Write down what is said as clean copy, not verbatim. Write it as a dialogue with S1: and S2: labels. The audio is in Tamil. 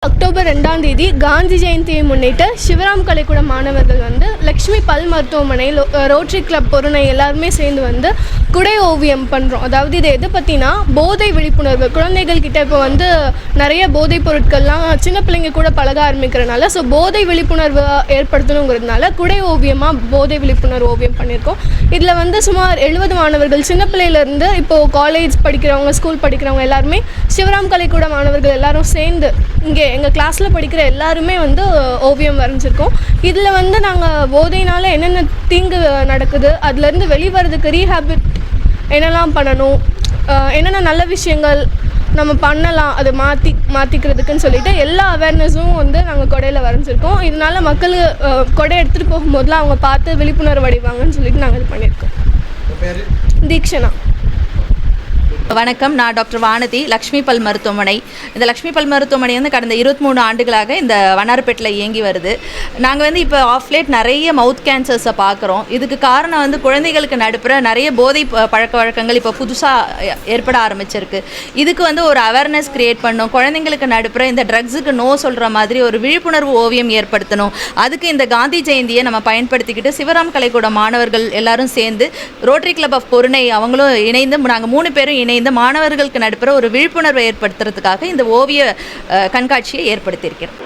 S1: அக்டோபர் 2ஆம் தேதி காந்தி ஜெயந்தியை முன்னிட்டு சிவராம் கலைக்கூட மாணவர்கள் லக்ஷ்மி பல் மருத்துவமனை ரோட்டரி கிளப் பொருணை எல்லாருமே சேர்ந்து குடை ஓவியம் பண்ணுறோம். அதாவது இது எது பற்றினா போதை விழிப்புணர்வு. குழந்தைகள் கிட்ட இப்போ நிறைய போதைப் பொருட்கள்லாம் சின்ன பிள்ளைங்க கூட பழக ஆரம்பிக்கிறனால போதை விழிப்புணர்வு ஏற்படுத்தணுங்கிறதுனால குடை ஓவியமாக போதை விழிப்புணர்வு ஓவியம் பண்ணியிருக்கோம். இதில் சுமார் 70 மாணவர்கள் சின்ன பிள்ளையிலேருந்து இப்போது காலேஜ் படிக்கிறவங்க ஸ்கூல் படிக்கிறவங்க எல்லாருமே சிவராம் கலைக்கூட மாணவர்கள் எல்லாரும் சேர்ந்து இங்கே எங்கள் கிளாஸில் படிக்கிற எல்லாருமே ஓவியம் வரைஞ்சிருக்கோம். இதில் நாங்கள் போதையினால் என்னென்ன தீங்கு நடக்குது, அதுலேருந்து வெளிவரதுக்கு ரீஹேபிட் என்னெல்லாம் பண்ணணும், என்னென்ன நல்ல விஷயங்கள் நம்ம பண்ணலாம் அதை மாற்றிக்கிறதுக்குன்னு சொல்லிட்டு எல்லா அவேர்னஸும் நாங்கள் கொடையில் வரைஞ்சிருக்கோம். இதனால் மக்கள் கொடை எடுத்துகிட்டு போகும்போதெல்லாம் அவங்க பார்த்து விழிப்புணர்வு அடைவாங்கன்னு சொல்லிட்டு நாங்கள் இது பண்ணியிருக்கோம். தீக்ஷனா.
S2: வணக்கம், நான் டாக்டர் வானதி, லக்ஷ்மி பல் மருத்துவமனை. இந்த லக்ஷ்மி பல் மருத்துவமனை கடந்த 23 ஆண்டுகளாக இந்த வண்ணாரப்பேட்டில் இயங்கி வருது. நாங்கள் இப்போ ஆஃப்லேட் நிறைய மவுத் கேன்சர்ஸை பார்க்குறோம். இதுக்கு காரணம் குழந்தைகளுக்கு நடுப்புற நிறைய போதை பழக்க வழக்கங்கள் இப்போ புதுசாக ஏற்பட ஆரம்பிச்சிருக்கு. இதுக்கு ஒரு அவேர்னஸ் க்ரியேட் பண்ணணும். குழந்தைங்களுக்கு நடுப்புற இந்த ட்ரக்ஸுக்கு நோ சொல்கிற மாதிரி ஒரு விழிப்புணர்வு ஓவியம் ஏற்படுத்தணும். அதுக்கு இந்த காந்தி ஜெயந்தியை நம்ம பயன்படுத்திக்கிட்டு சிவராம் கலைக்கூட மாணவர்கள் எல்லாரும் சேர்ந்து ரோட்டரி கிளப் ஆஃப் பொருணை அவங்களும் இணைந்து நாங்கள் 3 பேரும் இணைந்து இந்த மாணவர்களுக்கு நடுப்புற ஒரு விழிப்புணர்வை ஏற்படுத்துறதுக்காக இந்த ஓவிய கண்காட்சியை ஏற்படுத்தியிருக்கிறோம்.